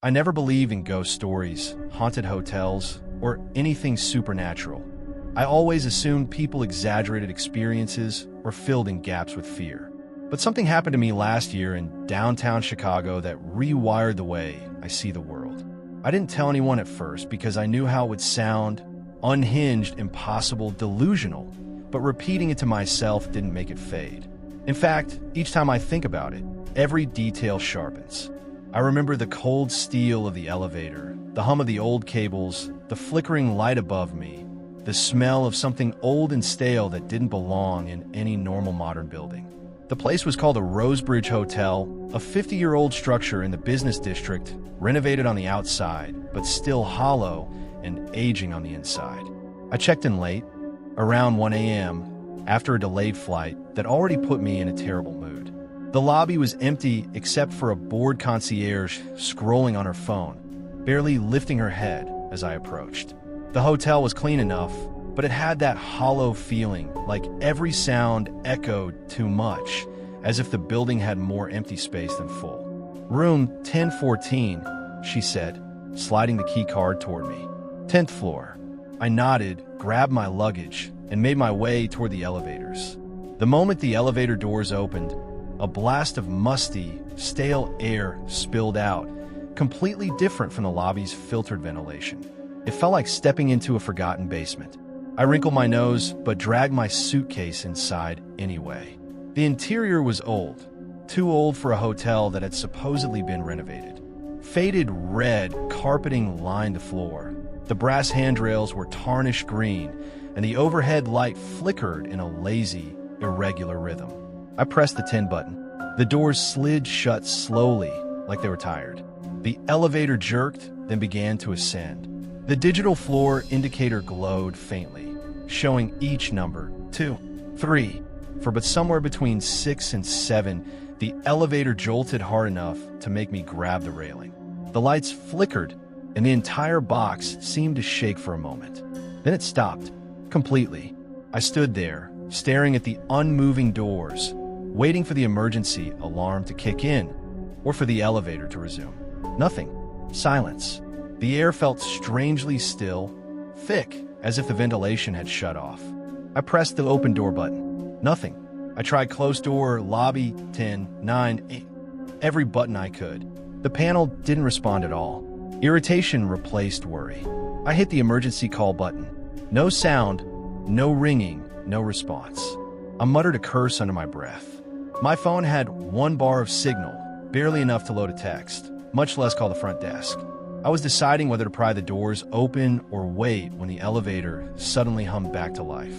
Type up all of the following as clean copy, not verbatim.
I never believed in ghost stories, haunted hotels, or anything supernatural. I always assumed people exaggerated experiences or filled in gaps with fear. But something happened to me last year in downtown Chicago that rewired the way I see the world. I didn't tell anyone at first because I knew how it would sound: unhinged, impossible, delusional. But repeating it to myself didn't make it fade. In fact, each time I think about it, every detail sharpens. I remember the cold steel of the elevator, the hum of the old cables, the flickering light above me, the smell of something old and stale that didn't belong in any normal modern building. The place was called a Rosebridge Hotel, a 50-year-old structure in the business district, renovated on the outside, but still hollow and aging on the inside. I checked in late, around 1 a.m., after a delayed flight that already put me in a terrible mood. The lobby was empty except for a bored concierge scrolling on her phone, barely lifting her head as I approached. The hotel was clean enough, but it had that hollow feeling, like every sound echoed too much, as if the building had more empty space than full. "Room 1014, she said, sliding the key card toward me. 10th floor. I nodded, grabbed my luggage, and made my way toward the elevators. The moment the elevator doors opened, a blast of musty, stale air spilled out, completely different from the lobby's filtered ventilation. It felt like stepping into a forgotten basement. I wrinkled my nose, but dragged my suitcase inside anyway. The interior was old, too old for a hotel that had supposedly been renovated. Faded red carpeting lined the floor. The brass handrails were tarnished green, and the overhead light flickered in a lazy, irregular rhythm. I pressed the 10 button. The doors slid shut slowly, like they were tired. The elevator jerked, then began to ascend. The digital floor indicator glowed faintly, showing each number: 2, 3. For but somewhere between 6 and 7, the elevator jolted hard enough to make me grab the railing. The lights flickered, and the entire box seemed to shake for a moment. Then it stopped, completely. I stood there, staring at the unmoving doors, waiting for the emergency alarm to kick in, or for the elevator to resume. Nothing. Silence. The air felt strangely still, thick, as if the ventilation had shut off. I pressed the open door button. Nothing. I tried closed door, lobby, 10, 9, 8, every button I could. The panel didn't respond at all. Irritation replaced worry. I hit the emergency call button. No sound, no ringing, no response. I muttered a curse under my breath. My phone had 1 bar of signal, barely enough to load a text, much less call the front desk. I was deciding whether to pry the doors open or wait when the elevator suddenly hummed back to life.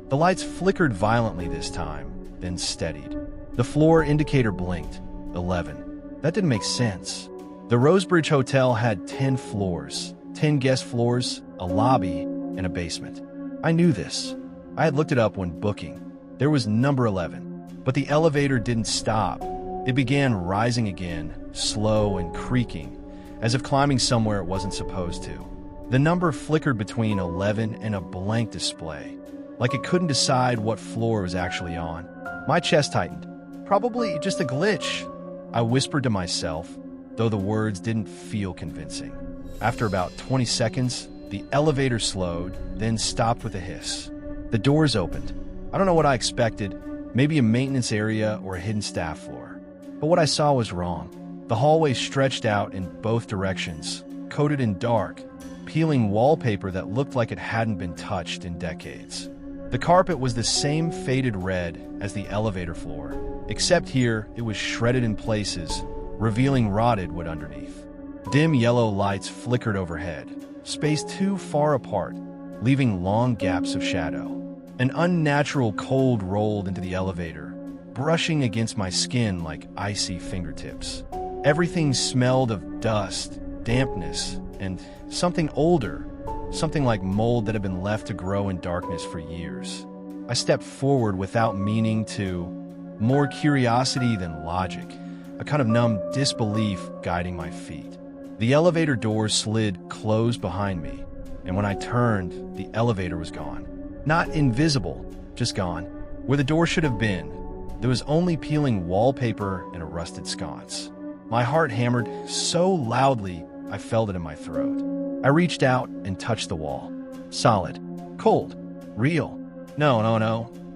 The lights flickered violently this time, then steadied. The floor indicator blinked. 11. That didn't make sense. The Rosebridge Hotel had 10 floors, 10 guest floors, a lobby, and a basement. I knew this. I had looked it up when booking. There was number 11. But the elevator didn't stop. It began rising again, slow and creaking, as if climbing somewhere it wasn't supposed to. The number flickered between 11 and a blank display, like it couldn't decide what floor it was actually on. My chest tightened. Probably just a glitch, I whispered to myself, though the words didn't feel convincing. After about 20 seconds, the elevator slowed, then stopped with a hiss. The doors opened. I don't know what I expected, maybe a maintenance area or a hidden staff floor. But what I saw was wrong. The hallway stretched out in both directions, coated in dark, peeling wallpaper that looked like it hadn't been touched in decades. The carpet was the same faded red as the elevator floor, except here it was shredded in places, revealing rotted wood underneath. Dim yellow lights flickered overhead, spaced too far apart, leaving long gaps of shadow. An unnatural cold rolled into the elevator, brushing against my skin like icy fingertips. Everything smelled of dust, dampness, and something older, something like mold that had been left to grow in darkness for years. I stepped forward without meaning to, more curiosity than logic, a kind of numb disbelief guiding my feet. The elevator doors slid closed behind me, and when I turned, the elevator was gone. Not invisible, just gone. Where the door should have been, there was only peeling wallpaper and a rusted sconce. My heart hammered so loudly I felt it in my throat. I reached out and touched the wall. Solid. Cold. Real. No.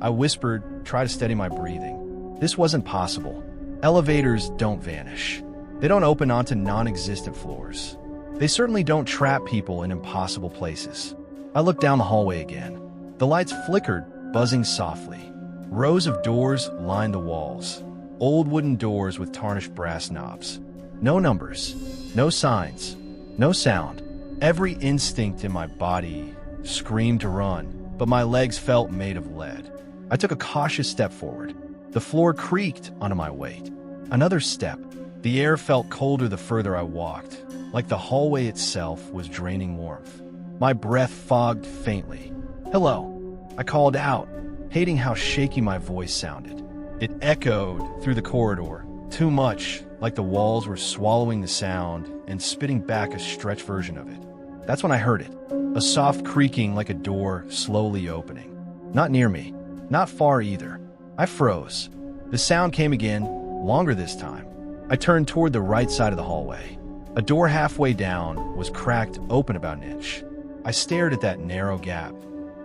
I whispered, try to steady my breathing. This wasn't possible. Elevators don't vanish. They don't open onto non-existent floors. They certainly don't trap people in impossible places. I looked down the hallway again. The lights flickered, buzzing softly. Rows of doors lined the walls. Old wooden doors with tarnished brass knobs. No numbers. No signs. No sound. Every instinct in my body screamed to run, but my legs felt made of lead. I took a cautious step forward. The floor creaked under my weight. Another step. The air felt colder the further I walked, like the hallway itself was draining warmth. My breath fogged faintly. Hello, I called out, hating how shaky my voice sounded. It echoed through the corridor, too much like the walls were swallowing the sound and spitting back a stretched version of it. That's when I heard it, a soft creaking like a door slowly opening. Not near me, not far either. I froze. The sound came again, longer this time. I turned toward the right side of the hallway. A door halfway down was cracked open about an inch. I stared at that narrow gap,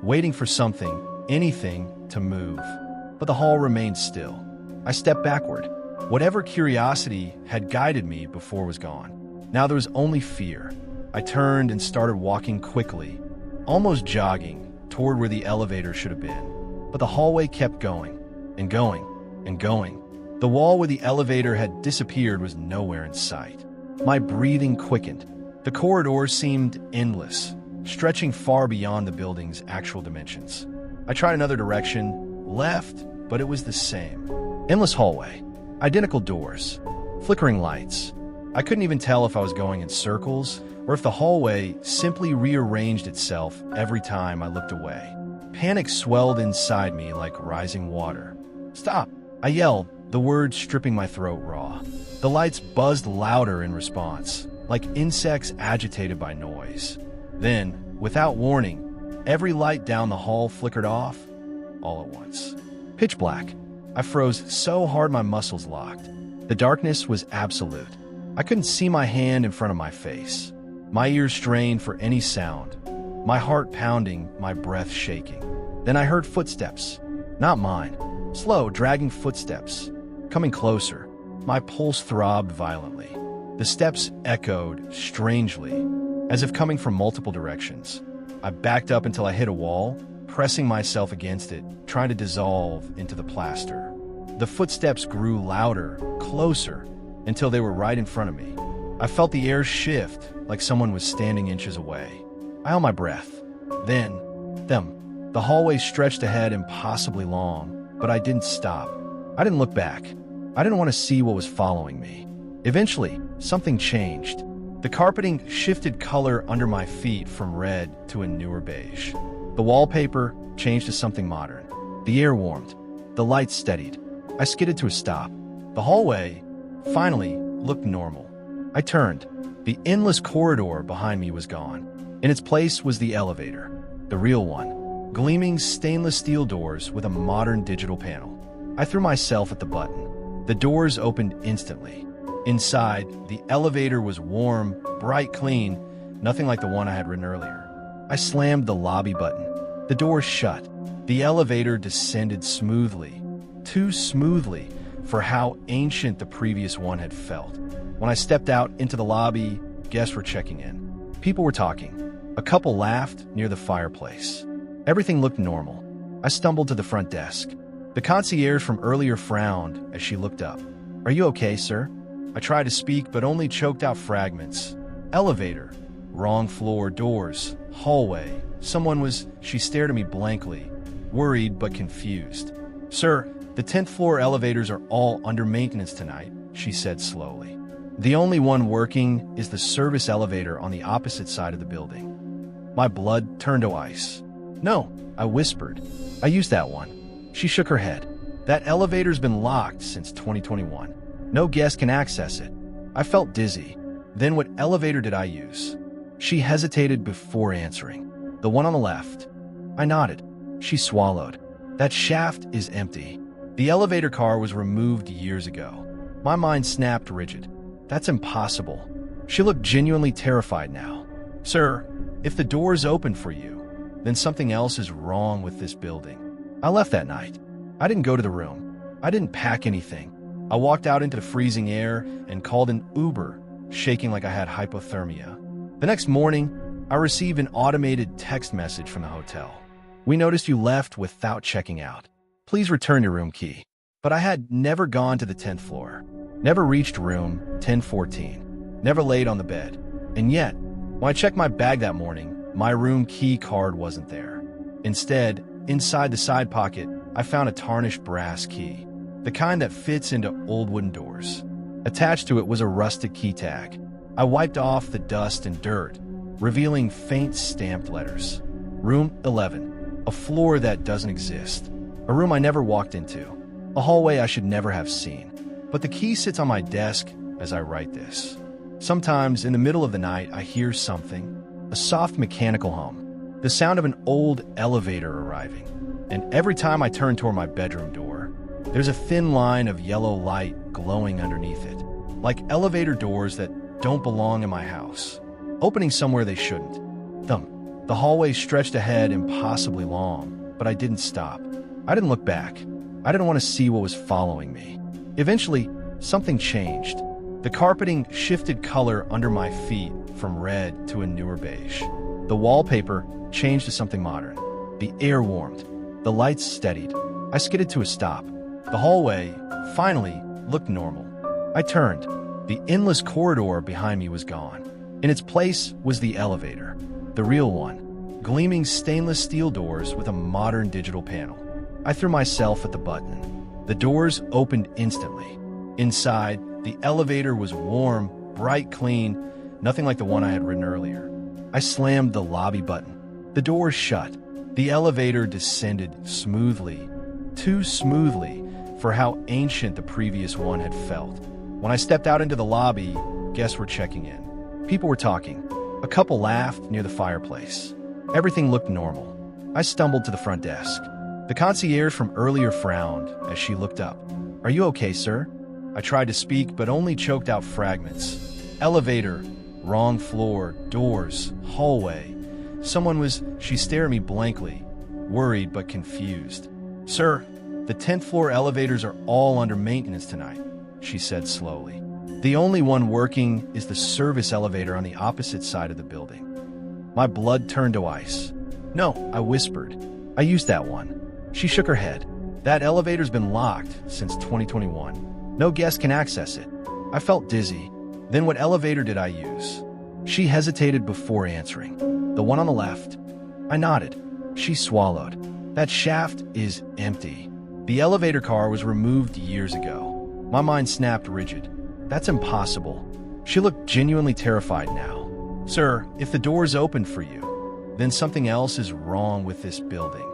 waiting for something, anything, to move. But the hall remained still. I stepped backward. Whatever curiosity had guided me before was gone. Now there was only fear. I turned and started walking quickly, almost jogging, toward where the elevator should have been. But the hallway kept going, and going, and going. The wall where the elevator had disappeared was nowhere in sight. My breathing quickened. The corridor seemed endless, stretching far beyond the building's actual dimensions. I tried another direction, left, but it was the same. Endless hallway, identical doors, flickering lights. I couldn't even tell if I was going in circles or if the hallway simply rearranged itself every time I looked away. Panic swelled inside me like rising water. Stop! I yelled, the words stripping my throat raw. The lights buzzed louder in response, like insects agitated by noise. Then, without warning, every light down the hall flickered off, all at once. Pitch black. I froze so hard my muscles locked. The darkness was absolute. I couldn't see my hand in front of my face. My ears strained for any sound, my heart pounding, my breath shaking. Then I heard footsteps. Not mine. Slow, dragging footsteps. Coming closer. My pulse throbbed violently. The steps echoed strangely, as if coming from multiple directions. I backed up until I hit a wall, pressing myself against it, trying to dissolve into the plaster. The footsteps grew louder, closer, until they were right in front of me. I felt the air shift, like someone was standing inches away. I held my breath. Then, them. The hallway stretched ahead impossibly long, but I didn't stop. I didn't look back. I didn't want to see what was following me. Eventually, something changed. The carpeting shifted color under my feet from red to a newer beige. The wallpaper changed to something modern. The air warmed. The lights steadied. I skidded to a stop. The hallway, finally, looked normal. I turned. The endless corridor behind me was gone. In its place was the elevator, the real one, gleaming stainless steel doors with a modern digital panel. I threw myself at the button. The doors opened instantly. Inside, the elevator was warm, bright, clean, nothing like the one I had ridden earlier. I slammed the lobby button. The doors shut. The elevator descended smoothly, too smoothly for how ancient the previous one had felt. When I stepped out into the lobby, guests were checking in. People were talking. A couple laughed near the fireplace. Everything looked normal. I stumbled to the front desk. The concierge from earlier frowned as she looked up. "Are you okay, sir?" I tried to speak, but only choked out fragments. Elevator. Wrong floor, doors, hallway. She stared at me blankly, worried but confused. "Sir, the 10th floor elevators are all under maintenance tonight," she said slowly. "The only one working is the service elevator on the opposite side of the building." My blood turned to ice. "No," I whispered. "I used that one." She shook her head. "That elevator's been locked since 2021. No guest can access it." I felt dizzy. "Then what elevator did I use?" She hesitated before answering. "The one on the left." I nodded. She swallowed. "That shaft is empty. The elevator car was removed years ago." My mind snapped rigid. "That's impossible." She looked genuinely terrified now. "Sir, if the door's open for you, then something else is wrong with this building." I left that night. I didn't go to the room. I didn't pack anything. I walked out into the freezing air and called an Uber, shaking like I had hypothermia. The next morning, I received an automated text message from the hotel. "We noticed you left without checking out. Please return your room key." But I had never gone to the 10th floor, never reached room 1014, never laid on the bed. And yet, when I checked my bag that morning, my room key card wasn't there. Instead, inside the side pocket, I found a tarnished brass key, the kind that fits into old wooden doors. Attached to it was a rusted key tag. I wiped off the dust and dirt, revealing faint stamped letters. Room 11, a floor that doesn't exist, a room I never walked into, a hallway I should never have seen. But the key sits on my desk as I write this. Sometimes in the middle of the night, I hear something, a soft mechanical hum, the sound of an old elevator arriving. And every time I turn toward my bedroom door, there's a thin line of yellow light glowing underneath it, like elevator doors that don't belong in my house, opening somewhere they shouldn't. Thump. The hallway stretched ahead impossibly long, but I didn't stop. I didn't look back. I didn't want to see what was following me. Eventually, something changed. The carpeting shifted color under my feet from red to a newer beige. The wallpaper changed to something modern. The air warmed. The lights steadied. I skidded to a stop. The hallway, finally, looked normal. I turned. The endless corridor behind me was gone. In its place was the elevator, the real one, gleaming stainless steel doors with a modern digital panel. I threw myself at the button. The doors opened instantly. Inside, the elevator was warm, bright, clean, nothing like the one I had ridden earlier. I slammed the lobby button. The doors shut. The elevator descended smoothly, too smoothly for how ancient the previous one had felt. When I stepped out into the lobby, guests were checking in. People were talking. A couple laughed near the fireplace. Everything looked normal. I stumbled to the front desk. The concierge from earlier frowned as she looked up. "Are you okay, sir?" I tried to speak, but only choked out fragments. Elevator, wrong floor, doors, hallway. She stared at me blankly, worried but confused. "Sir, the 10th floor elevators are all under maintenance tonight," she said slowly. "The only one working is the service elevator on the opposite side of the building." My blood turned to ice. "No," I whispered. "I used that one." She shook her head. "That elevator's been locked since 2021. No guest can access it." I felt dizzy. "Then what elevator did I use?" She hesitated before answering. "The one on the left." I nodded. She swallowed. "That shaft is empty. The elevator car was removed years ago." My mind snapped rigid. "That's impossible." She looked genuinely terrified now. "Sir, if the door's open for you, then something else is wrong with this building."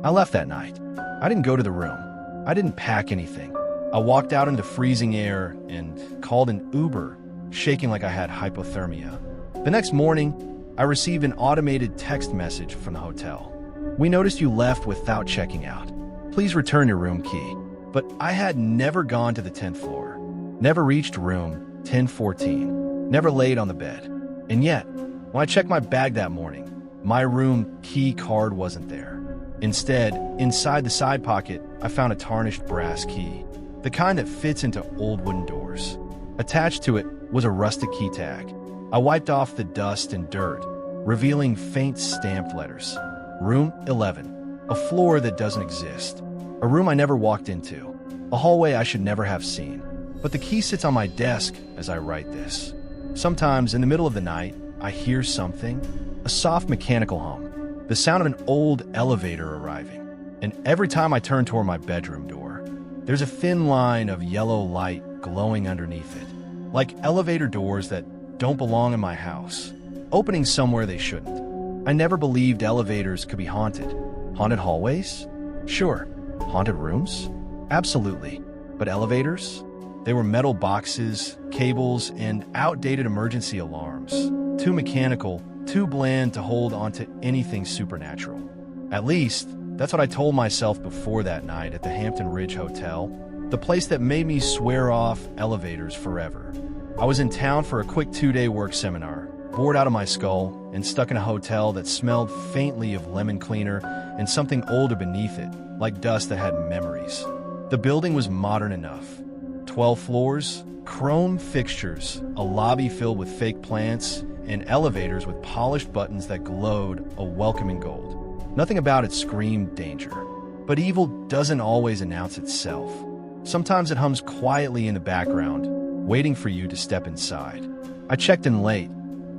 I left that night. I didn't go to the room. I didn't pack anything. I walked out into freezing air and called an Uber, shaking like I had hypothermia. The next morning, I received an automated text message from the hotel. "We noticed you left without checking out. Please return your room key." But I had never gone to the 10th floor, never reached room 1014, never laid on the bed. And yet, when I checked my bag that morning, my room key card wasn't there. Instead, inside the side pocket, I found a tarnished brass key, the kind that fits into old wooden doors. Attached to it was a rusted key tag. I wiped off the dust and dirt, revealing faint stamped letters. Room 11, a floor that doesn't exist, a room I never walked into, a hallway I should never have seen. But the key sits on my desk as I write this. Sometimes in the middle of the night, I hear something, a soft mechanical hum, the sound of an old elevator arriving. And every time I turn toward my bedroom door, there's a thin line of yellow light glowing underneath it, like elevator doors that don't belong in my house, opening somewhere they shouldn't. I never believed elevators could be haunted. Haunted hallways? Sure. Haunted rooms? Absolutely. But elevators? They were metal boxes, cables, and outdated emergency alarms. Too mechanical, too bland to hold onto anything supernatural. At least, that's what I told myself before that night at the Hampton Ridge Hotel, the place that made me swear off elevators forever. I was in town for a quick 2-day work seminar, bored out of my skull, and stuck in a hotel that smelled faintly of lemon cleaner and something older beneath it, like dust that had memories. The building was modern enough. 12 floors, chrome fixtures, a lobby filled with fake plants, and elevators with polished buttons that glowed a welcoming gold. Nothing about it screamed danger. But evil doesn't always announce itself. Sometimes it hums quietly in the background, waiting for you to step inside. I checked in late,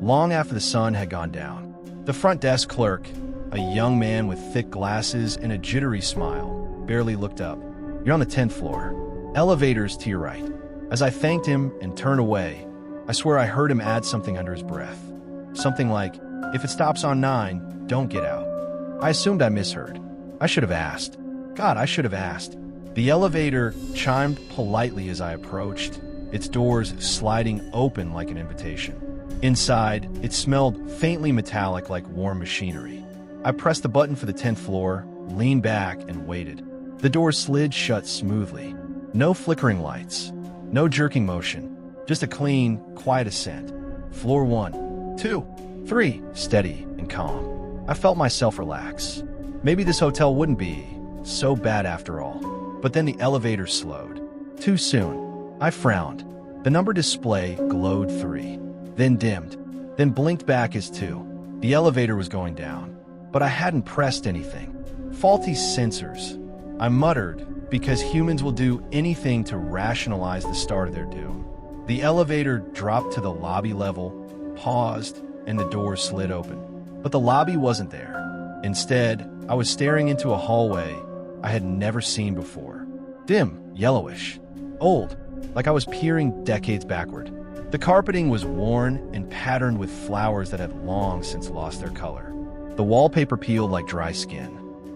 long after the sun had gone down. The front desk clerk, a young man with thick glasses and a jittery smile, barely looked up. "You're on the 10th floor. Elevators to your right." As I thanked him and turned away, I swear I heard him add something under his breath. Something like, "If it stops on 9, don't get out." I assumed I misheard. I should have asked. God, I should have asked. The elevator chimed politely as I approached, its doors sliding open like an invitation. Inside, it smelled faintly metallic like warm machinery. I pressed the button for the 10th floor, leaned back, and waited. The door slid shut smoothly. No flickering lights, no jerking motion, just a clean, quiet ascent. Floor 1, 2, 3, steady and calm. I felt myself relax. Maybe this hotel wouldn't be so bad after all. But then the elevator slowed. Too soon. I frowned. The number display glowed 3, then dimmed, then blinked back as 2. The elevator was going down, but I hadn't pressed anything. Faulty sensors. I muttered, because humans will do anything to rationalize the start of their doom. The elevator dropped to the lobby level, paused, and the doors slid open. But the lobby wasn't there. Instead, I was staring into a hallway I had never seen before. Dim, yellowish, old, like I was peering decades backward. The carpeting was worn and patterned with flowers that had long since lost their color. The wallpaper peeled like dry skin.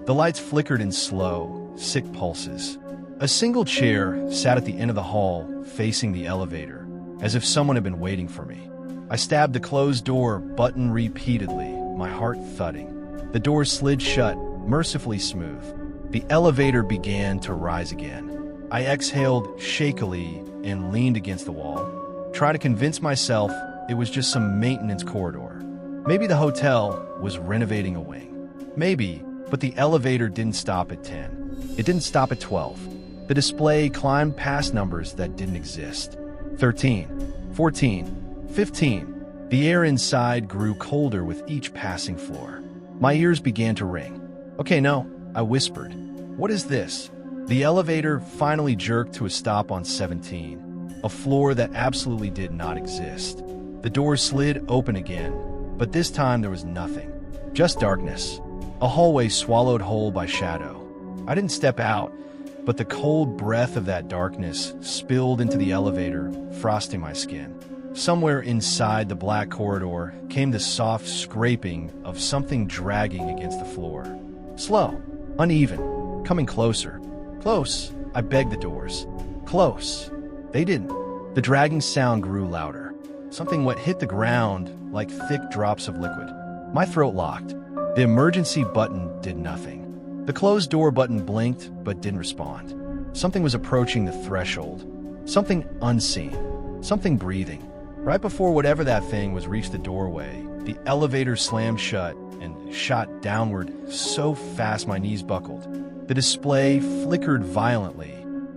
The lights flickered in slow, sick pulses. A single chair sat at the end of the hall, facing the elevator, as if someone had been waiting for me. I stabbed the closed door button repeatedly, my heart thudding. The door slid shut, mercifully smooth. The elevator began to rise again. I exhaled shakily and leaned against the wall, trying to convince myself it was just some maintenance corridor. Maybe the hotel was renovating a wing. Maybe, but the elevator didn't stop at 10. It didn't stop at 12. The display climbed past numbers that didn't exist. 13, 14, 15. The air inside grew colder with each passing floor. My ears began to ring. "Okay, no," I whispered. "What is this?" The elevator finally jerked to a stop on 17, a floor that absolutely did not exist. The doors slid open again, but this time there was nothing. Just darkness. A hallway swallowed whole by shadow. I didn't step out, but the cold breath of that darkness spilled into the elevator, frosting my skin. Somewhere inside the black corridor came the soft scraping of something dragging against the floor. Slow, uneven, coming closer. Close, I begged the doors. Close. They didn't. The dragging sound grew louder. Something wet hit the ground like thick drops of liquid. My throat locked. The emergency button did nothing. The closed door button blinked but didn't respond. Something was approaching the threshold. Something unseen. Something breathing. Right before whatever that thing was reached the doorway, the elevator slammed shut and shot downward so fast my knees buckled. The display flickered violently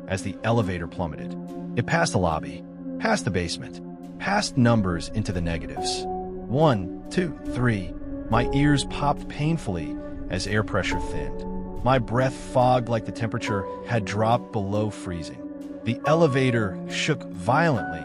as the elevator plummeted. It passed the lobby, past the basement, past numbers into the negatives. 1, 2, 3. My ears popped painfully as air pressure thinned. My breath fogged like the temperature had dropped below freezing. The elevator shook violently,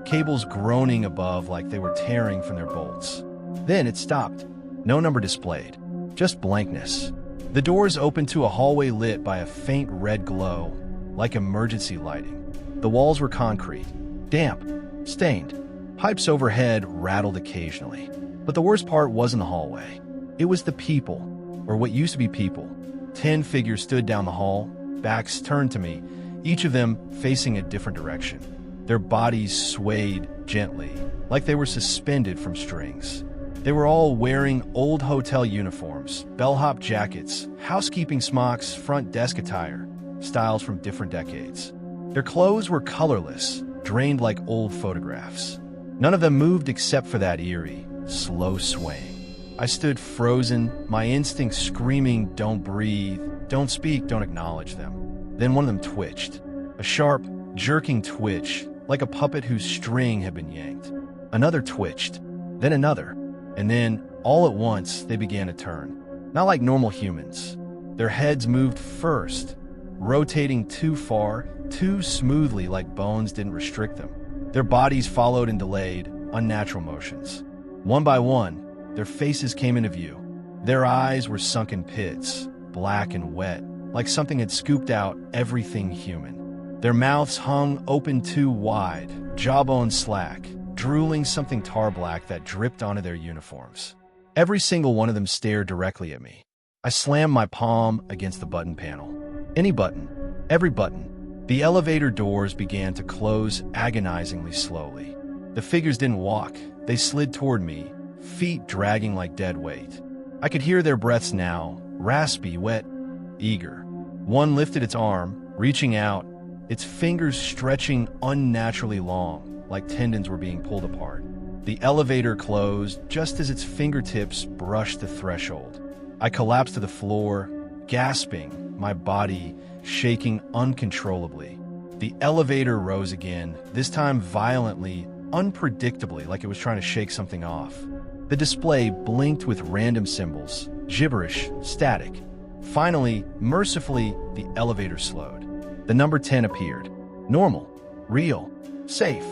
cables groaning above like they were tearing from their bolts. Then it stopped. No number displayed, just blankness. The doors opened to a hallway lit by a faint red glow, like emergency lighting. The walls were concrete, damp, stained. Pipes overhead rattled occasionally. But the worst part wasn't the hallway. It was the people, or what used to be people. 10 figures stood down the hall, backs turned to me, each of them facing a different direction. Their bodies swayed gently, like they were suspended from strings. They were all wearing old hotel uniforms, bellhop jackets, housekeeping smocks, front desk attire, styles from different decades. Their clothes were colorless, drained like old photographs. None of them moved except for that eerie, slow swaying. I stood frozen, my instincts screaming, "Don't breathe, don't speak, don't acknowledge them." Then one of them twitched. A sharp, jerking twitch, like a puppet whose string had been yanked. Another twitched, then another, and then, all at once, they began to turn. Not like normal humans. Their heads moved first, rotating too far, too smoothly like bones didn't restrict them. Their bodies followed in delayed, unnatural motions. One by one, their faces came into view. Their eyes were sunken pits, black and wet, like something had scooped out everything human. Their mouths hung open too wide, jawbone slack, drooling something tar black that dripped onto their uniforms. Every single one of them stared directly at me. I slammed my palm against the button panel. Any button, every button. The elevator doors began to close agonizingly slowly. The figures didn't walk, they slid toward me, feet dragging like dead weight. I could hear their breaths now, raspy, wet, eager. One lifted its arm, reaching out, its fingers stretching unnaturally long, like tendons were being pulled apart. The elevator closed just as its fingertips brushed the threshold. I collapsed to the floor, gasping, my body shaking uncontrollably. The elevator rose again, this time violently, unpredictably, like it was trying to shake something off. The display blinked with random symbols, gibberish, static. Finally, mercifully, the elevator slowed. The number 10 appeared. Normal, real, safe.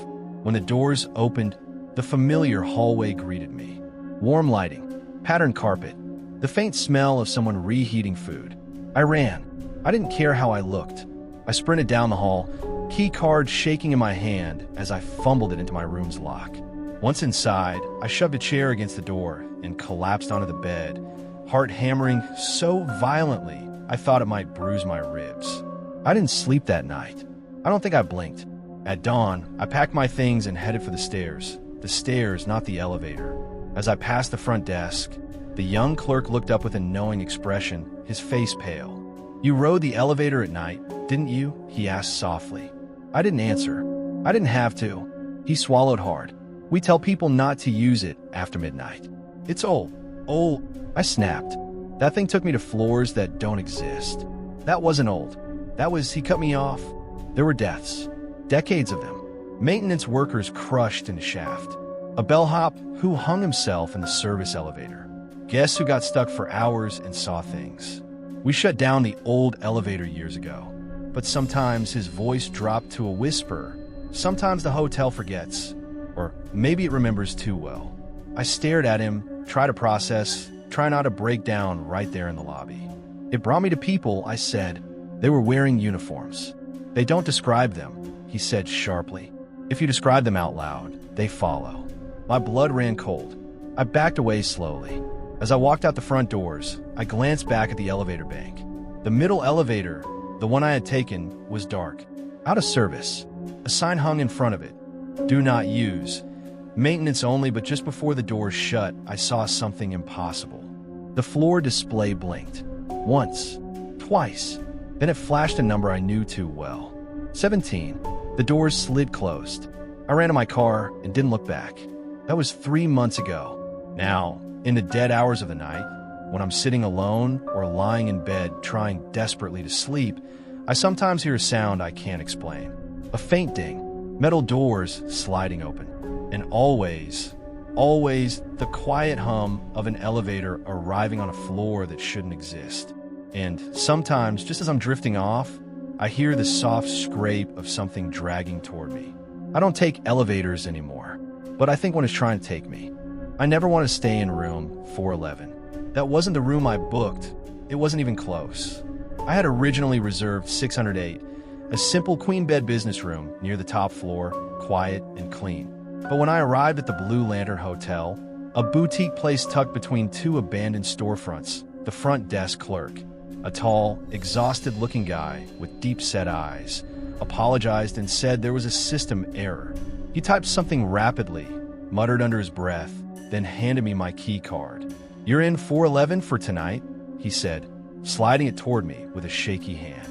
When the doors opened, the familiar hallway greeted me. Warm lighting, patterned carpet, the faint smell of someone reheating food. I ran. I didn't care how I looked. I sprinted down the hall, key card shaking in my hand as I fumbled it into my room's lock. Once inside, I shoved a chair against the door and collapsed onto the bed, heart hammering so violently I thought it might bruise my ribs. I didn't sleep that night. I don't think I blinked. At dawn, I packed my things and headed for the stairs. The stairs, not the elevator. As I passed the front desk, the young clerk looked up with a knowing expression, his face pale. "You rode the elevator at night, didn't you?" he asked softly. I didn't answer. I didn't have to. He swallowed hard. "We tell people not to use it after midnight. It's old. Old." I snapped. That thing took me to floors that don't exist. That wasn't old. That was, he cut me off. There were deaths. Decades of them. Maintenance workers crushed in a shaft. A bellhop who hung himself in the service elevator. Guests who got stuck for hours and saw things. We shut down the old elevator years ago. But sometimes his voice dropped to a whisper. Sometimes the hotel forgets. Or maybe it remembers too well. I stared at him, try to process, try not to break down right there in the lobby. It brought me to people, I said. They were wearing uniforms. "They don't describe them," he said sharply. "If you describe them out loud, they follow." My blood ran cold. I backed away slowly. As I walked out the front doors, I glanced back at the elevator bank. The middle elevator, the one I had taken, was dark. Out of service. A sign hung in front of it. "Do not use. Maintenance only," but just before the doors shut, I saw something impossible. The floor display blinked. Once. Twice. Then it flashed a number I knew too well. 17. The doors slid closed. I ran to my car and didn't look back. That was 3 months ago. Now, in the dead hours of the night, when I'm sitting alone or lying in bed trying desperately to sleep, I sometimes hear a sound I can't explain. A faint ding, metal doors sliding open, and always the quiet hum of an elevator arriving on a floor that shouldn't exist. And sometimes, just as I'm drifting off, I hear the soft scrape of something dragging toward me. I don't take elevators anymore, but I think one is trying to take me. I never want to stay in room 411. That wasn't the room I booked. It wasn't even close. I had originally reserved 608, a simple queen bed business room near the top floor, quiet and clean. But when I arrived at the Blue Lantern Hotel, a boutique place tucked between 2 abandoned storefronts, the front desk clerk, a tall, exhausted-looking guy with deep-set eyes, apologized and said there was a system error. He typed something rapidly, muttered under his breath, then handed me my key card. "You're in 411 for tonight," he said, sliding it toward me with a shaky hand.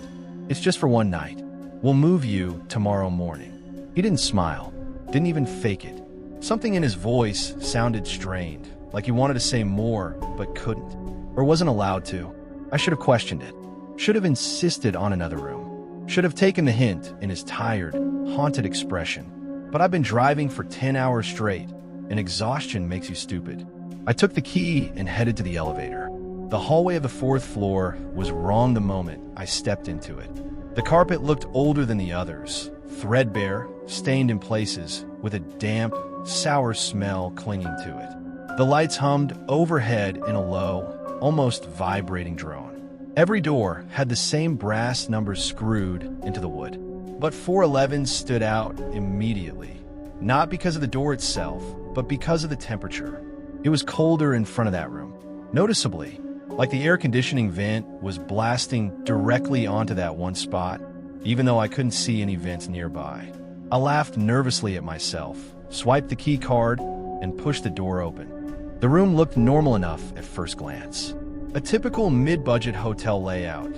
"It's just for one night. We'll move you tomorrow morning." He didn't smile, didn't even fake it. Something in his voice sounded strained, like he wanted to say more, but couldn't, or wasn't allowed to. I should have questioned it, should have insisted on another room, should have taken the hint in his tired, haunted expression. But I've been driving for 10 hours straight, and exhaustion makes you stupid. I took the key and headed to the elevator. The hallway of the 4th floor was wrong the moment I stepped into it. The carpet looked older than the others, threadbare, stained in places, with a damp, sour smell clinging to it. The lights hummed overhead in a low, almost vibrating drone. Every door had the same brass numbers screwed into the wood. But 411 stood out immediately, not because of the door itself, but because of the temperature. It was colder in front of that room, noticeably, like the air conditioning vent was blasting directly onto that one spot, even though I couldn't see any vents nearby. I laughed nervously at myself, swiped the key card, and pushed the door open. The room looked normal enough at first glance. A typical mid-budget hotel layout.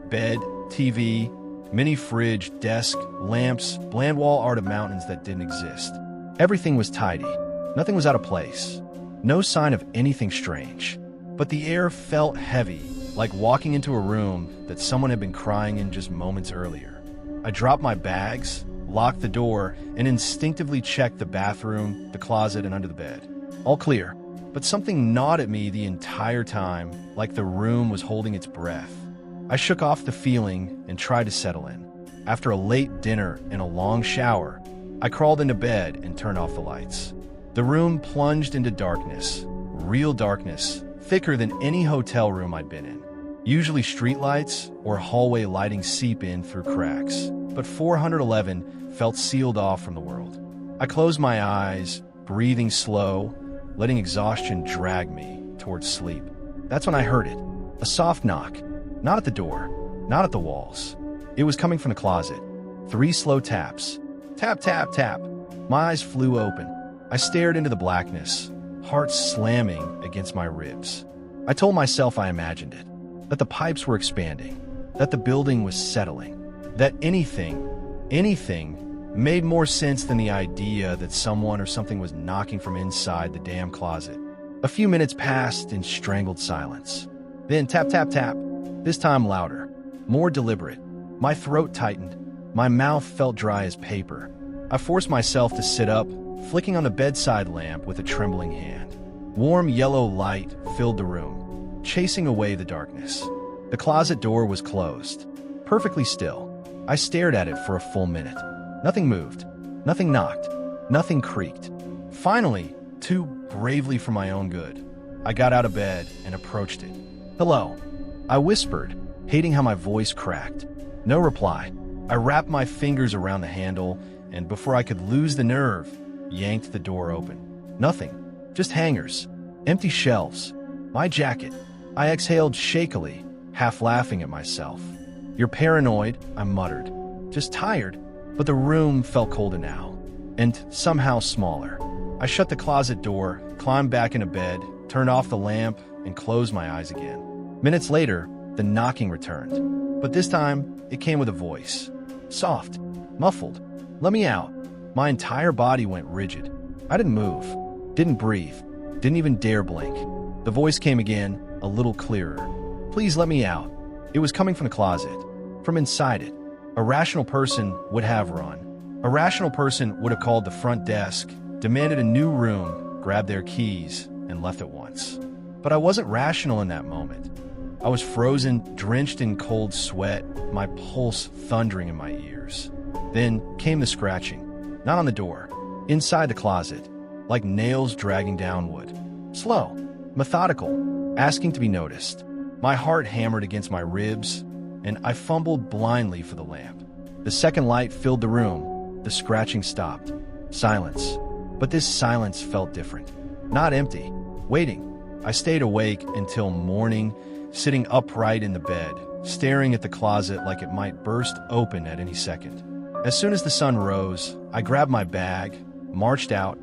Bed, TV, mini fridge, desk, lamps, bland wall art of mountains that didn't exist. Everything was tidy. Nothing was out of place. No sign of anything strange. But the air felt heavy, like walking into a room that someone had been crying in just moments earlier. I dropped my bags, locked the door, and instinctively checked the bathroom, the closet, and under the bed. All clear, but something gnawed at me the entire time, like the room was holding its breath. I shook off the feeling and tried to settle in. After a late dinner and a long shower, I crawled into bed and turned off the lights. The room plunged into darkness, real darkness, thicker than any hotel room I'd been in. Usually streetlights or hallway lighting seep in through cracks, but 411 felt sealed off from the world. I closed my eyes, breathing slow, letting exhaustion drag me towards sleep. That's when I heard it. A soft knock. Not at the door, not at the walls. It was coming from the closet. 3 slow taps. Tap, tap, tap. My eyes flew open. I stared into the blackness, heart slamming against my ribs. I told myself I imagined it, that the pipes were expanding, that the building was settling, that anything made more sense than the idea that someone or something was knocking from inside the damn closet. A few minutes passed in strangled silence. Then tap, tap, tap, this time louder, more deliberate. My throat tightened. My mouth felt dry as paper. I forced myself to sit up, flicking on the bedside lamp with a trembling hand. Warm yellow light filled the room, chasing away the darkness. The closet door was closed, perfectly still. I stared at it for a full minute. Nothing moved, nothing knocked, nothing creaked. Finally, too bravely for my own good, I got out of bed and approached it. "Hello," I whispered, hating how my voice cracked. No reply. I wrapped my fingers around the handle, and before I could lose the nerve, yanked the door open. Nothing. Just hangers. Empty shelves. My jacket. I exhaled shakily, half laughing at myself. "You're paranoid," I muttered. "Just tired." But the room felt colder now, and somehow smaller. I shut the closet door, climbed back into bed, turned off the lamp, and closed my eyes again. Minutes later, the knocking returned. But this time, it came with a voice. Soft. Muffled. "Let me out." My entire body went rigid. I didn't move. Didn't breathe. Didn't even dare blink. The voice came again, a little clearer. "Please let me out." It was coming from the closet. From inside it. A rational person would have run. A rational person would have called the front desk, demanded a new room, grabbed their keys, and left at once. But I wasn't rational in that moment. I was frozen, drenched in cold sweat, my pulse thundering in my ears. Then came the scratching. Not on the door. Inside the closet, like nails dragging down wood. Slow. Methodical. Asking to be noticed. My heart hammered against my ribs, and I fumbled blindly for the lamp. The second light filled the room. The scratching stopped. Silence. But this silence felt different. Not empty. Waiting. I stayed awake until morning, sitting upright in the bed, staring at the closet like it might burst open at any second. As soon as the sun rose, I grabbed my bag, marched out,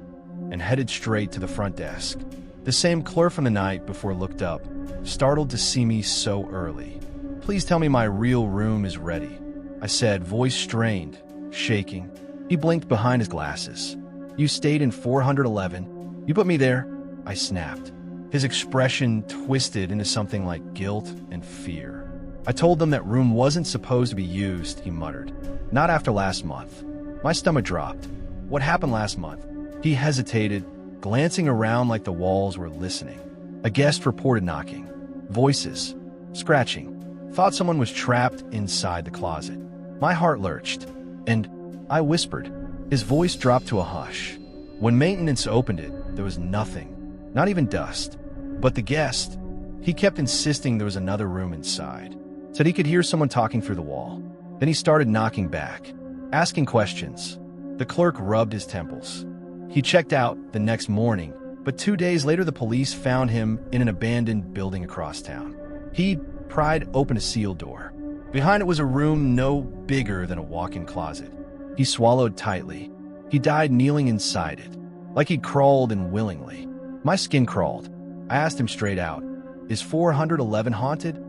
and headed straight to the front desk. The same clerk from the night before looked up, startled to see me so early. "Please tell me my real room is ready," I said, voice strained, shaking. He blinked behind his glasses. You stayed in 411. You put me there? I snapped. His expression twisted into something like guilt and fear. I told them that room wasn't supposed to be used, he muttered. Not after last month. My stomach dropped. What happened last month? He hesitated, glancing around like the walls were listening. A guest reported knocking. Voices. Scratching. Thought someone was trapped inside the closet. My heart lurched. And I whispered. His voice dropped to a hush. When maintenance opened it, there was nothing. Not even dust. But the guest, he kept insisting there was another room inside. Said he could hear someone talking through the wall. Then he started knocking back, asking questions. The clerk rubbed his temples. He checked out the next morning, but 2 days later the police found him in an abandoned building across town. He pried open a sealed door. Behind it was a room no bigger than a walk-in closet. He swallowed tightly. He died kneeling inside it, like he'd crawled in willingly. My skin crawled. I asked him straight out, "Is 411 haunted?"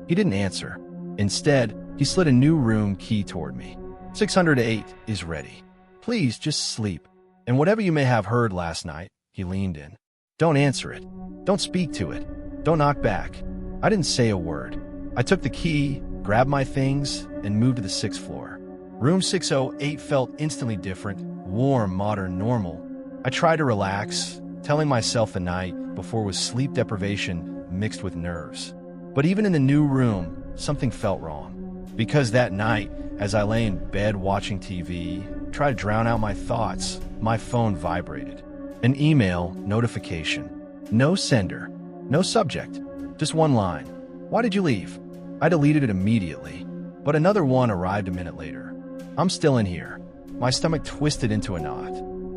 He didn't answer. Instead, he slid a new room key toward me. 608 is ready. Please just sleep. And whatever you may have heard last night, he leaned in. Don't answer it. Don't speak to it. Don't knock back. I didn't say a word. I took the key, grabbed my things, and moved to the 6th floor. Room 608 felt instantly different, warm, modern, normal. I tried to relax, telling myself the night before was sleep deprivation mixed with nerves. But even in the new room, something felt wrong. Because that night, as I lay in bed watching TV, tried to drown out my thoughts, my phone vibrated. An email notification. No sender. No subject. Just one line. Why did you leave? I deleted it immediately. But another one arrived a minute later. I'm still in here. My stomach twisted into a knot.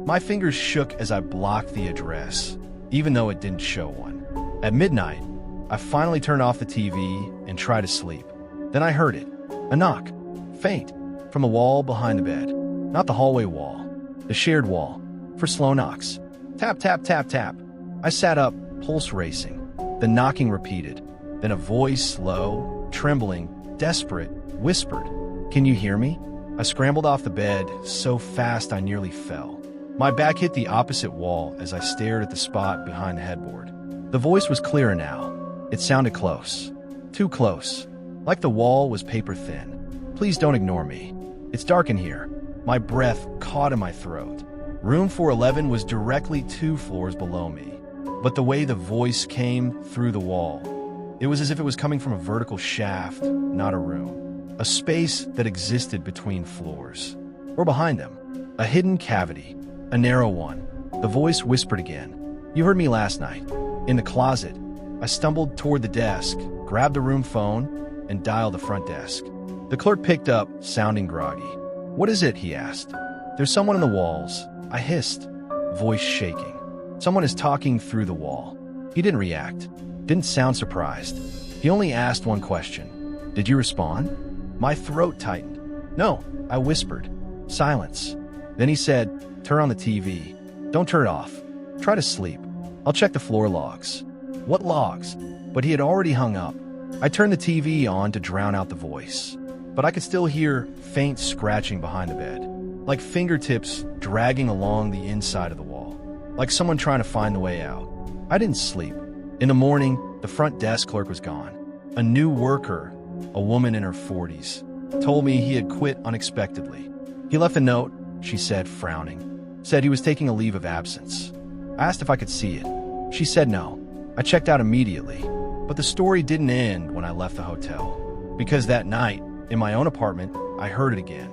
My fingers shook as I blocked the address, even though it didn't show one. At midnight, I finally turned off the TV and tried to sleep. Then I heard it. A knock. Faint. From the wall behind the bed. Not the hallway wall. The shared wall. For slow knocks. Tap, tap, tap, tap. I sat up, pulse racing. The knocking repeated. Then a voice, low, trembling, desperate, whispered, "Can you hear me?" I scrambled off the bed so fast I nearly fell. My back hit the opposite wall as I stared at the spot behind the headboard. The voice was clearer now. It sounded close. Too close. Like the wall was paper thin. Please don't ignore me. It's dark in here. My breath caught in my throat. Room 411 was directly 2 floors below me. But the way the voice came through the wall, it was as if it was coming from a vertical shaft, not a room. A space that existed between floors. Or behind them. A hidden cavity. A narrow one. The voice whispered again. You heard me last night. In the closet. I stumbled toward the desk, grabbed the room phone, and dialed the front desk. The clerk picked up, sounding groggy. What is it? He asked. There's someone in the walls. I hissed, voice shaking. Someone is talking through the wall. He didn't react. Didn't sound surprised. He only asked one question. Did you respond? My throat tightened. No, I whispered. Silence. Then he said, turn on the TV. Don't turn it off. Try to sleep. I'll check the floor logs. What logs? But he had already hung up. I turned the TV on to drown out the voice. But I could still hear faint scratching behind the bed. Like fingertips dragging along the inside of the wall. Like someone trying to find the way out. I didn't sleep. In the morning, the front desk clerk was gone. A new worker, a woman in her 40s, told me he had quit unexpectedly. He left a note, she said, frowning. Said he was taking a leave of absence. I asked if I could see it. She said no. I checked out immediately. But the story didn't end when I left the hotel. Because that night, in my own apartment, I heard it again.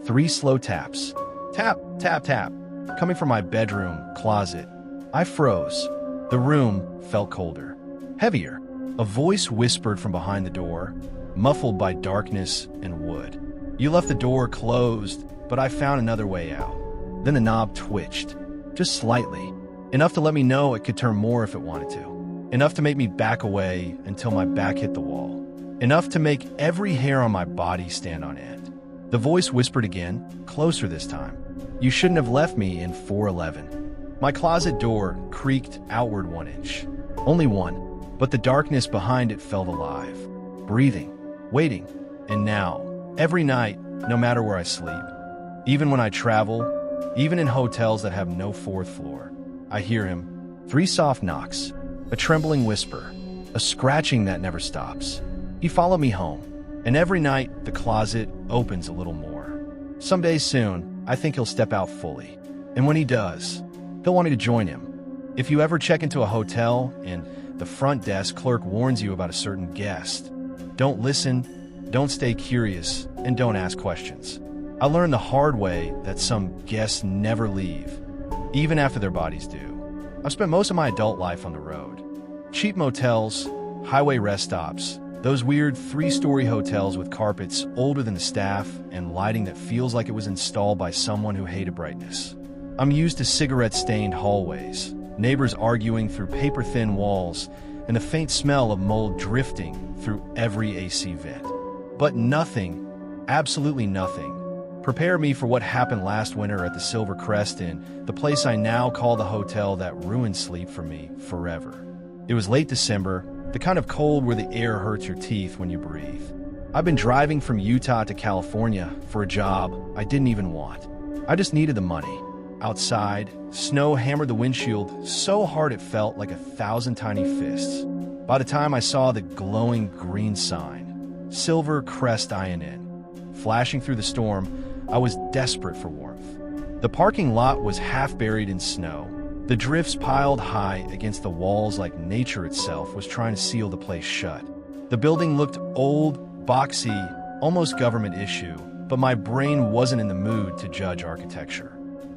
3 slow taps. Tap, tap, tap. Coming from my bedroom, closet. I froze. The room felt colder. Heavier. A voice whispered from behind the door, muffled by darkness and wood. You left the door closed, but I found another way out. Then the knob twitched. Just slightly. Enough to let me know it could turn more if it wanted to. Enough to make me back away until my back hit the wall. Enough to make every hair on my body stand on end. The voice whispered again, closer this time. You shouldn't have left me in 411. My closet door creaked outward 1 inch. Only one. But the darkness behind it felt alive. Breathing. Waiting. And now, every night, no matter where I sleep, Even when I travel, even in hotels that have no fourth floor, I hear him. 3 soft knocks, a trembling whisper, a scratching that never stops. He followed me home, and every night the closet opens a little more. Someday soon, I think he'll step out fully. And when he does, he'll want me to join him. If you ever check into a hotel and the front desk clerk warns you about a certain guest, don't listen, don't stay curious, and don't ask questions. I learned the hard way that some guests never leave, even after their bodies do. I've spent most of my adult life on the road. Cheap motels, highway rest stops, those weird 3-story hotels with carpets older than the staff and lighting that feels like it was installed by someone who hated brightness. I'm used to cigarette-stained hallways, neighbors arguing through paper-thin walls, and the faint smell of mold drifting through every AC vent. But nothing, absolutely nothing, prepared me for what happened last winter at the Silver Crest Inn, the place I now call the hotel that ruined sleep for me forever. It was late December, the kind of cold where the air hurts your teeth when you breathe. I've been driving from Utah to California for a job I didn't even want. I just needed the money. Outside, snow hammered the windshield so hard it felt like 1,000 tiny fists. By the time I saw the glowing green sign, Silver Crest Inn, flashing through the storm, I was desperate for warmth. The parking lot was half buried in snow. The drifts piled high against the walls like nature itself was trying to seal the place shut. The building looked old, boxy, almost government issue, but my brain wasn't in the mood to judge architecture.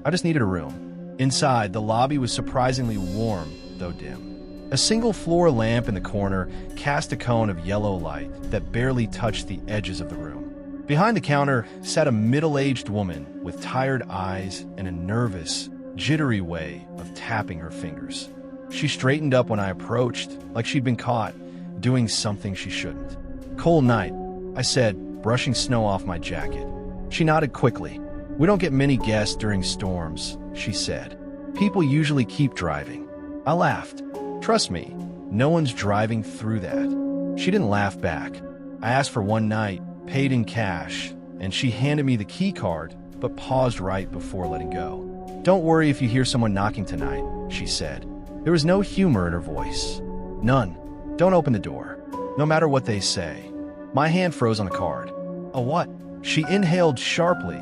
I just needed a room. Inside, the lobby was surprisingly warm, though dim. A single floor lamp in the corner cast a cone of yellow light that barely touched the edges of the room. Behind the counter sat a middle-aged woman with tired eyes and a nervous, jittery way of tapping her fingers. She straightened up when I approached, like she'd been caught doing something she shouldn't. "Cold night," I said, brushing snow off my jacket. She nodded quickly. "We don't get many guests during storms," she said. "People usually keep driving." I laughed. "Trust me, no one's driving through that." She didn't laugh back. I asked for one night, paid in cash, and she handed me the key card, but paused right before letting go. "Don't worry if you hear someone knocking tonight," she said. There was no humor in her voice. None. "Don't open the door, no matter what they say." My hand froze on the card. "A what?" She inhaled sharply,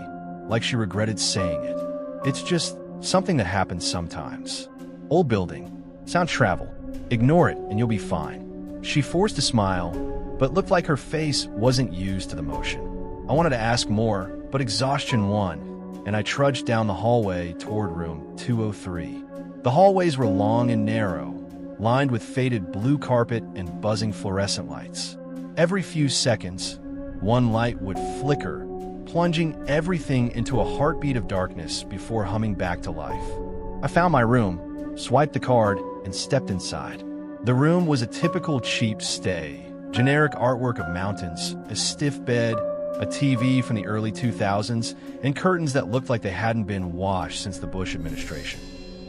like she regretted saying it. "It's just something that happens sometimes. Old building. Sound travel. Ignore it and you'll be fine." She forced a smile, but looked like her face wasn't used to the motion. I wanted to ask more, but exhaustion won, and I trudged down the hallway toward room 203. The hallways were long and narrow, lined with faded blue carpet and buzzing fluorescent lights. Every few seconds, one light would flicker, plunging everything into a heartbeat of darkness before humming back to life. I found my room, swiped the card, and stepped inside. The room was a typical cheap stay. Generic artwork of mountains, a stiff bed, a TV from the early 2000s, and curtains that looked like they hadn't been washed since the Bush administration.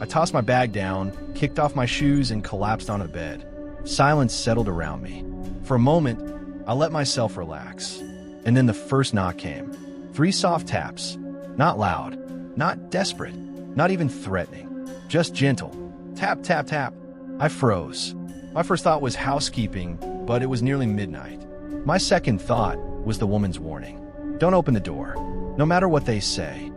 I tossed my bag down, kicked off my shoes, and collapsed onto the bed. Silence settled around me. For a moment, I let myself relax. And then the first knock came. 3 soft taps. Not loud, not desperate, not even threatening. Just gentle. Tap, tap, tap. I froze. My first thought was housekeeping, but it was nearly midnight. My second thought was the woman's warning. "Don't open the door, no matter what they say."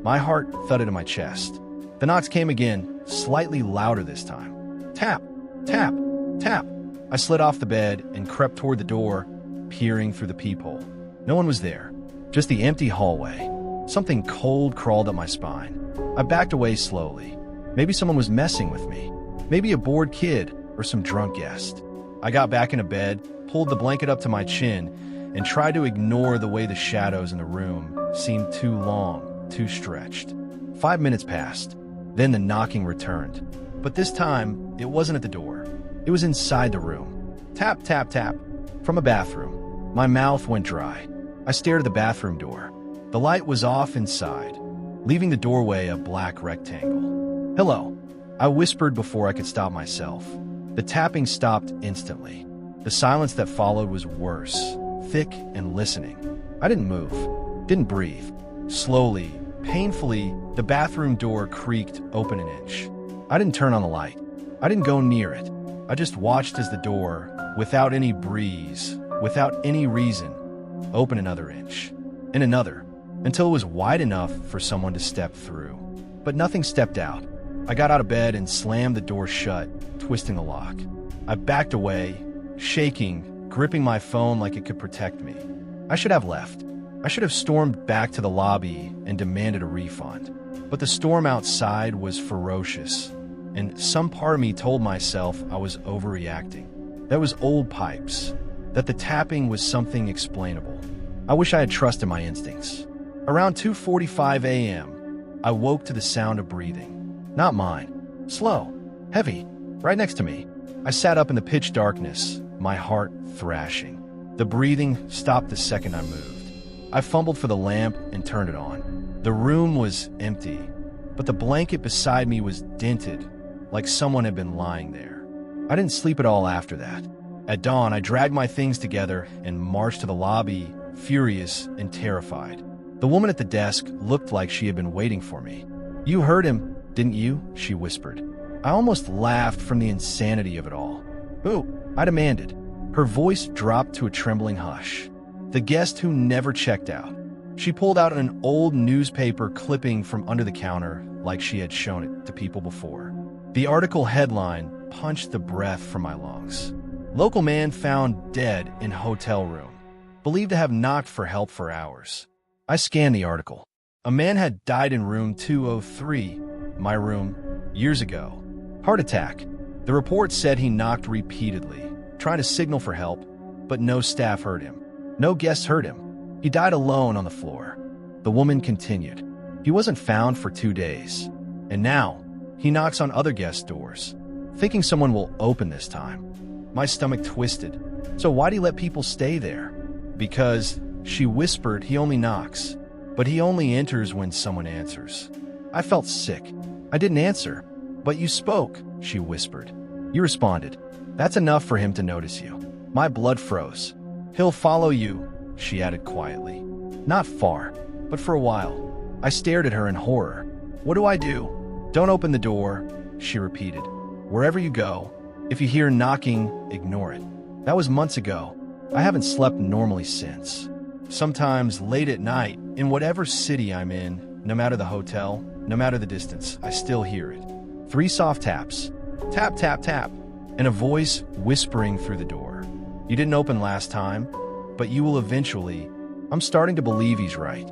My heart thudded in my chest. The knocks came again, slightly louder this time. Tap, tap, tap. I slid off the bed and crept toward the door, peering through the peephole. No one was there, just the empty hallway. Something cold crawled up my spine. I backed away slowly. Maybe someone was messing with me. Maybe a bored kid or some drunk guest. I got back into bed, pulled the blanket up to my chin, and tried to ignore the way the shadows in the room seemed too long, too stretched. 5 minutes passed. Then the knocking returned. But this time, it wasn't at the door. It was inside the room. Tap, tap, tap. From a bathroom. My mouth went dry. I stared at the bathroom door. The light was off inside, leaving the doorway a black rectangle. "Hello," I whispered before I could stop myself. The tapping stopped instantly. The silence that followed was worse, thick and listening. I didn't move, didn't breathe. Slowly, Painfully, the bathroom door creaked open an inch. I didn't turn on the light. I didn't go near it. I just watched as the door, without any breeze, without any reason, open another inch, and another, until it was wide enough for someone to step through. But nothing stepped out. I got out of bed and slammed the door shut, twisting the lock. I backed away, shaking, gripping my phone like it could protect me. I should have left. I should have stormed back to the lobby and demanded a refund. But the storm outside was ferocious, and some part of me told myself I was overreacting. That was old pipes, that the tapping was something explainable. I wish I had trusted my instincts. Around 2:45 a.m., I woke to the sound of breathing. Not mine. Slow. Heavy. Right next to me. I sat up in the pitch darkness, my heart thrashing. The breathing stopped the second I moved. I fumbled for the lamp and turned it on. The room was empty, but the blanket beside me was dented, like someone had been lying there. I didn't sleep at all after that. At dawn, I dragged my things together and marched to the lobby, furious and terrified. The woman at the desk looked like she had been waiting for me. "You heard him, didn't you?" she whispered. I almost laughed from the insanity of it all. "Who?" I demanded. Her voice dropped to a trembling hush. "The guest who never checked out." She pulled out an old newspaper clipping from under the counter like she had shown it to people before. The article headline punched the breath from my lungs. "Local man found dead in hotel room. Believed to have knocked for help for hours." I scanned the article. A man had died in room 203, my room, years ago. Heart attack. The report said he knocked repeatedly, trying to signal for help, but no staff heard him. No guests heard him. He died alone on the floor. The woman continued. He wasn't found for 2 days. And now, he knocks on other guests' doors, thinking someone will open this time. My stomach twisted. So why'd he let people stay there? Because, she whispered, he only knocks, but he only enters when someone answers. I felt sick. I didn't answer. "But you spoke," she whispered. "You responded. That's enough for him to notice you." My blood froze. "He'll follow you," she added quietly. "Not far, but for a while." I stared at her in horror. "What do I do?" "Don't open the door," she repeated. "Wherever you go, if you hear knocking, ignore it." That was months ago. I haven't slept normally since. Sometimes late at night, in whatever city I'm in, no matter the hotel, no matter the distance, I still hear it. 3 soft taps. Tap, tap, tap. And a voice whispering through the door. "You didn't open last time, but you will eventually." I'm starting to believe he's right.